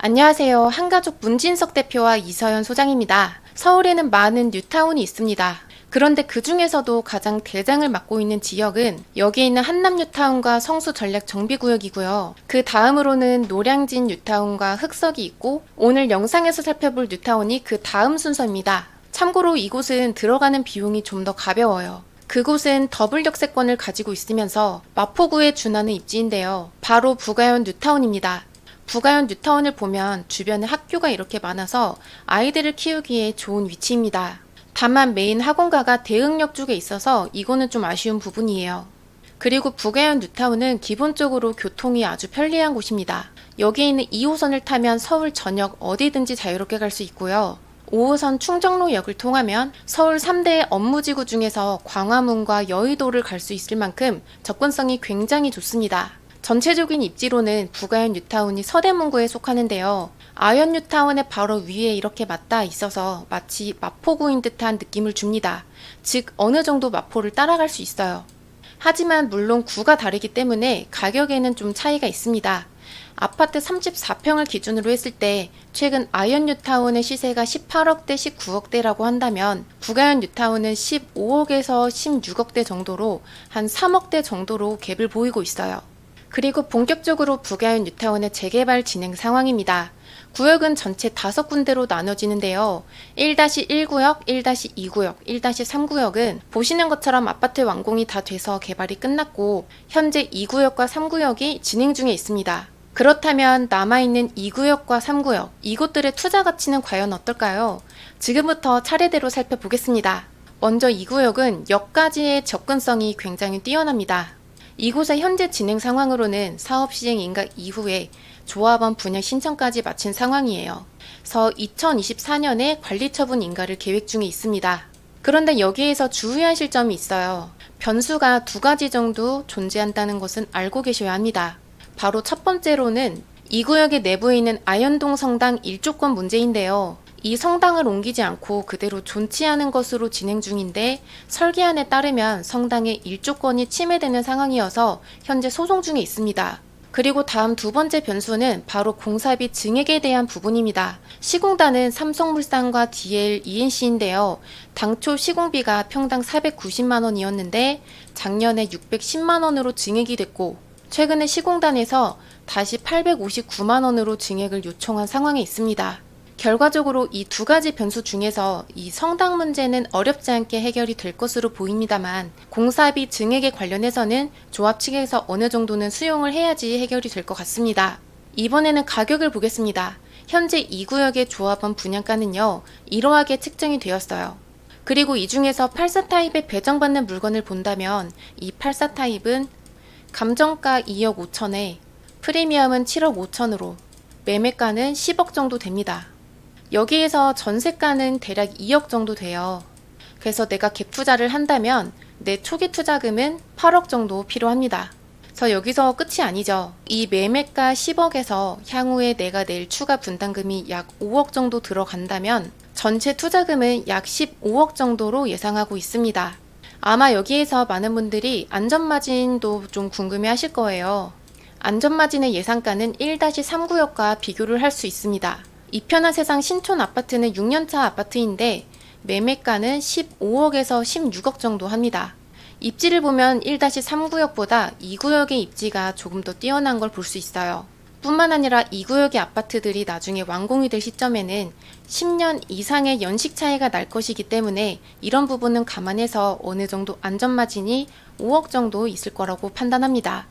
안녕하세요. 한가족 문진석 대표와 이서연 소장입니다. 서울에는 많은 뉴타운이 있습니다. 그런데 그 중에서도 가장 대장을 맡고 있는 지역은 여기에 있는 한남 뉴타운과 성수 전략 정비구역이고요. 그 다음으로는 노량진 뉴타운과 흑석이 있고 오늘 영상에서 살펴볼 뉴타운이 그 다음 순서입니다. 참고로 이곳은 들어가는 비용이 좀 더 가벼워요. 그곳은 더블 역세권을 가지고 있으면서 마포구에 준하는 입지인데요. 바로 부가현 뉴타운입니다. 부가현 뉴타운을 보면 주변에 학교가 이렇게 많아서 아이들을 키우기에 좋은 위치입니다. 다만 메인 학원가가 대흥역 쪽에 있어서 이거는 좀 아쉬운 부분이에요. 그리고 부가현 뉴타운은 기본적으로 교통이 아주 편리한 곳입니다. 여기에 있는 2호선을 타면 서울 전역 어디든지 자유롭게 갈 수 있고요. 5호선 충정로역을 통하면 서울 3대 업무지구 중에서 광화문과 여의도를 갈 수 있을 만큼 접근성이 굉장히 좋습니다. 전체적인 입지로는 부가현 뉴타운이 서대문구에 속하는데요. 아현 뉴타운의 바로 위에 이렇게 맞닿아 있어서 마치 마포구인 듯한 느낌을 줍니다. 즉 어느 정도 마포를 따라갈 수 있어요. 하지만 물론 구가 다르기 때문에 가격에는 좀 차이가 있습니다. 아파트 34평을 기준으로 했을 때 최근 아현 뉴타운의 시세가 18억대, 19억대라고 한다면 부가현 뉴타운은 15억에서 16억대 정도로 한 3억대 정도로 갭을 보이고 있어요. 그리고 본격적으로 부가현 뉴타운의 재개발 진행 상황입니다. 구역은 전체 5군데로 나눠지는데요. 1-1구역, 1-2구역, 1-3구역은 보시는 것처럼 아파트 완공이 다 돼서 개발이 끝났고 현재 2구역과 3구역이 진행 중에 있습니다. 그렇다면 남아있는 2구역과 3구역, 이곳들의 투자 가치는 과연 어떨까요? 지금부터 차례대로 살펴보겠습니다. 먼저 2구역은 역까지의 접근성이 굉장히 뛰어납니다. 이곳의 현재 진행 상황으로는 사업 시행 인가 이후에 조합원 분양 신청까지 마친 상황이에요. 그래서 2024년에 관리처분 인가를 계획 중에 있습니다. 그런데 여기에서 주의하실 점이 있어요. 변수가 2가지 정도 존재한다는 것은 알고 계셔야 합니다. 바로 첫 번째로는 이 구역의 내부에 있는 아현동 성당 일조권 문제인데요. 이 성당을 옮기지 않고 그대로 존치하는 것으로 진행 중인데 설계안에 따르면 성당의 일조권이 침해되는 상황이어서 현재 소송 중에 있습니다. 그리고 다음 두 번째 변수는 바로 공사비 증액에 대한 부분입니다. 시공단은 삼성물산과 DL, ENC인데요. 당초 시공비가 평당 490만원이었는데 작년에 610만원으로 증액이 됐고 최근에 시공단에서 다시 859만원으로 증액을 요청한 상황에 있습니다. 결과적으로 이 2가지 변수 중에서 이 성당 문제는 어렵지 않게 해결이 될 것으로 보입니다만 공사비 증액에 관련해서는 조합 측에서 어느 정도는 수용을 해야지 해결이 될 것 같습니다. 이번에는 가격을 보겠습니다. 현재 2구역의 조합원 분양가는요. 이러하게 측정이 되었어요. 그리고 이 중에서 84 타입에 배정받는 물건을 본다면 이 84 타입은 감정가 2억 5천에 프리미엄은 7억 5천으로 매매가는 10억 정도 됩니다. 여기에서 전세가는 대략 2억 정도 돼요. 그래서 내가 갭 투자를 한다면 내 초기 투자금은 8억 정도 필요합니다. 그래서 여기서 끝이 아니죠. 이 매매가 10억에서 향후에 내가 낼 추가 분담금이 약 5억 정도 들어간다면 전체 투자금은 약 15억 정도로 예상하고 있습니다. 아마 여기에서 많은 분들이 안전마진도 좀 궁금해 하실 거예요. 안전마진의 예상가는 1-3구역과 비교를 할 수 있습니다. 이편한 세상 신촌 아파트는 6년차 아파트인데 매매가는 15억에서 16억 정도 합니다. 입지를 보면 1-3구역보다 2구역의 입지가 조금 더 뛰어난 걸 볼 수 있어요. 뿐만 아니라 2구역의 아파트들이 나중에 완공이 될 시점에는 10년 이상의 연식 차이가 날 것이기 때문에 이런 부분은 감안해서 어느 정도 안전마진이 5억 정도 있을 거라고 판단합니다.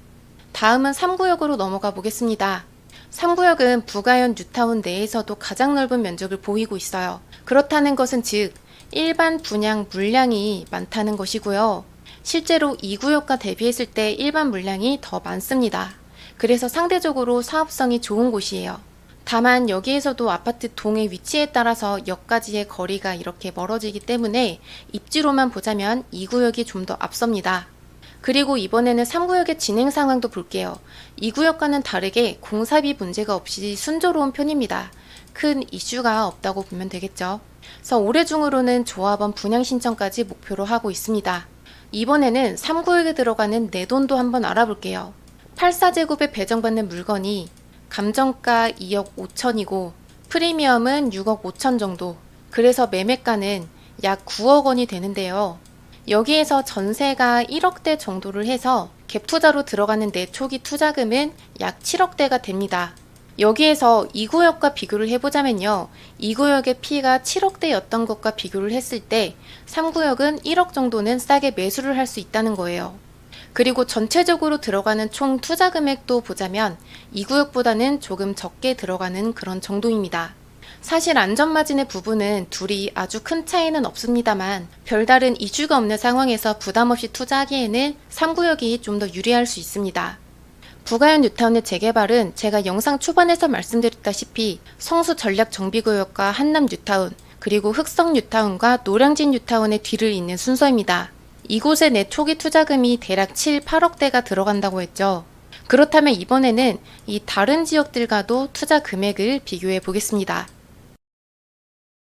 다음은 3구역으로 넘어가 보겠습니다. 3구역은 부가현 뉴타운 내에서도 가장 넓은 면적을 보이고 있어요. 그렇다는 것은 즉 일반 분양 물량이 많다는 것이고요. 실제로 2구역과 대비했을 때 일반 물량이 더 많습니다. 그래서 상대적으로 사업성이 좋은 곳이에요. 다만 여기에서도 아파트 동의 위치에 따라서 역까지의 거리가 이렇게 멀어지기 때문에 입지로만 보자면 2구역이 좀 더 앞섭니다. 그리고 이번에는 3구역의 진행 상황도 볼게요. 2구역과는 다르게 공사비 문제가 없이 순조로운 편입니다. 큰 이슈가 없다고 보면 되겠죠. 그래서 올해 중으로는 조합원 분양 신청까지 목표로 하고 있습니다. 이번에는 3구역에 들어가는 내돈도 한번 알아볼게요. 84제곱에 배정받는 물건이 감정가 2억 5천이고 프리미엄은 6억 5천 정도. 그래서 매매가는 약 9억 원이 되는데요. 여기에서 전세가 1억대 정도를 해서 갭 투자로 들어가는 내 초기 투자금은 약 7억대가 됩니다. 여기에서 이 구역과 비교를 해보자면요. 이 구역의 피가 7억대였던 것과 비교를 했을 때 3구역은 1억 정도는 싸게 매수를 할 수 있다는 거예요. 그리고 전체적으로 들어가는 총 투자 금액도 보자면 이 구역보다는 조금 적게 들어가는 그런 정도입니다. 사실 안전마진의 부분은 둘이 아주 큰 차이는 없습니다만 별다른 이슈가 없는 상황에서 부담없이 투자하기에는 3구역이 좀 더 유리할 수 있습니다. 부가현 뉴타운의 재개발은 제가 영상 초반에서 말씀드렸다시피 성수 전략 정비구역과 한남 뉴타운, 그리고 흑성 뉴타운과 노량진 뉴타운의 뒤를 잇는 순서입니다. 이곳에 내 초기 투자금이 대략 7, 8억대가 들어간다고 했죠. 그렇다면 이번에는 이 다른 지역들과도 투자 금액을 비교해 보겠습니다.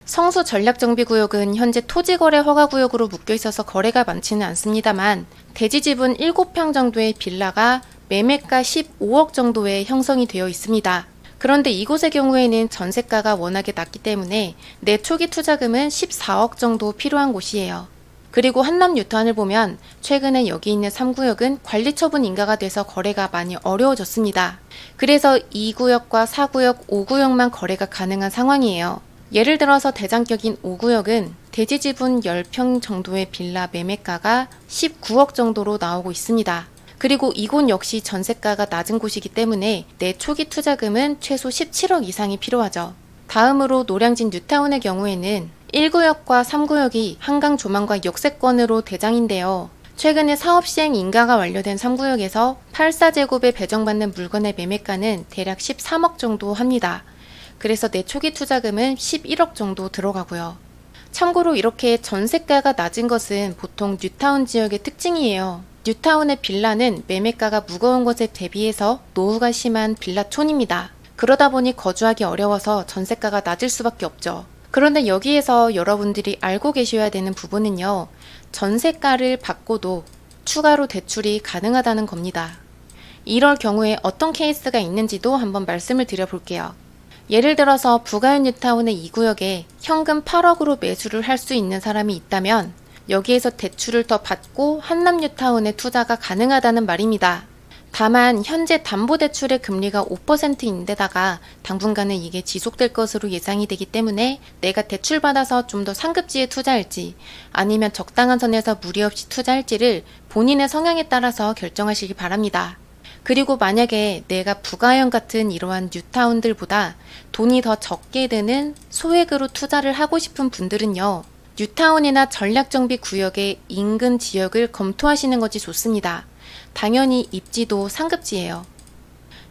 성수 전략정비구역은 현재 토지거래 허가구역으로 묶여있어서 거래가 많지는 않습니다만 대지지분 7평 정도의 빌라가 매매가 15억 정도에 형성이 되어 있습니다. 그런데 이곳의 경우에는 전세가가 워낙에 낮기 때문에 내 초기 투자금은 14억 정도 필요한 곳이에요. 그리고 한남 뉴타운을 보면 최근에 여기 있는 3구역은 관리처분 인가가 돼서 거래가 많이 어려워졌습니다. 그래서 2구역과 4구역, 5구역만 거래가 가능한 상황이에요. 예를 들어서 대장격인 5구역은 대지지분 10평 정도의 빌라 매매가가 19억 정도로 나오고 있습니다. 그리고 이곳 역시 전세가가 낮은 곳이기 때문에 내 초기 투자금은 최소 17억 이상이 필요하죠. 다음으로 노량진 뉴타운의 경우에는 1구역과 3구역이 한강 조망과 역세권으로 대장인데요. 최근에 사업시행 인가가 완료된 3구역에서 84제곱에 배정받는 물건의 매매가는 대략 13억 정도 합니다. 그래서 내 초기 투자금은 11억 정도 들어가고요. 참고로 이렇게 전세가가 낮은 것은 보통 뉴타운 지역의 특징이에요. 뉴타운의 빌라는 매매가가 무거운 것에 대비해서 노후가 심한 빌라촌입니다. 그러다 보니 거주하기 어려워서 전세가가 낮을 수밖에 없죠. 그런데 여기에서 여러분들이 알고 계셔야 되는 부분은요. 전세가를 받고도 추가로 대출이 가능하다는 겁니다. 이럴 경우에 어떤 케이스가 있는지도 한번 말씀을 드려볼게요. 예를 들어서 부가현 뉴타운의 2구역에 현금 8억으로 매수를 할 수 있는 사람이 있다면 여기에서 대출을 더 받고 한남 뉴타운에 투자가 가능하다는 말입니다. 다만 현재 담보대출의 금리가 5%인데다가 당분간은 이게 지속될 것으로 예상이 되기 때문에 내가 대출받아서 좀 더 상급지에 투자할지 아니면 적당한 선에서 무리 없이 투자할지를 본인의 성향에 따라서 결정하시기 바랍니다. 그리고 만약에 내가 부가현 같은 이러한 뉴타운들보다 돈이 더 적게 드는 소액으로 투자를 하고 싶은 분들은요. 뉴타운이나 전략정비 구역의 인근 지역을 검토하시는 것이 좋습니다. 당연히 입지도 상급지예요.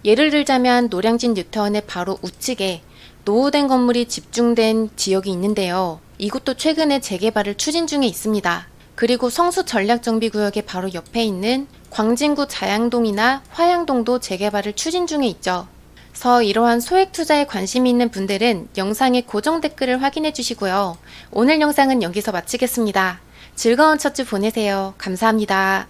예를 들자면 노량진 뉴타운의 바로 우측에 노후된 건물이 집중된 지역이 있는데요. 이곳도 최근에 재개발을 추진 중에 있습니다. 그리고 성수 전략정비구역의 바로 옆에 있는 광진구 자양동이나 화양동도 재개발을 추진 중에 있죠. 그래서 이러한 소액 투자에 관심이 있는 분들은 영상의 고정 댓글을 확인해 주시고요. 오늘 영상은 여기서 마치겠습니다. 즐거운 첫 주 보내세요. 감사합니다.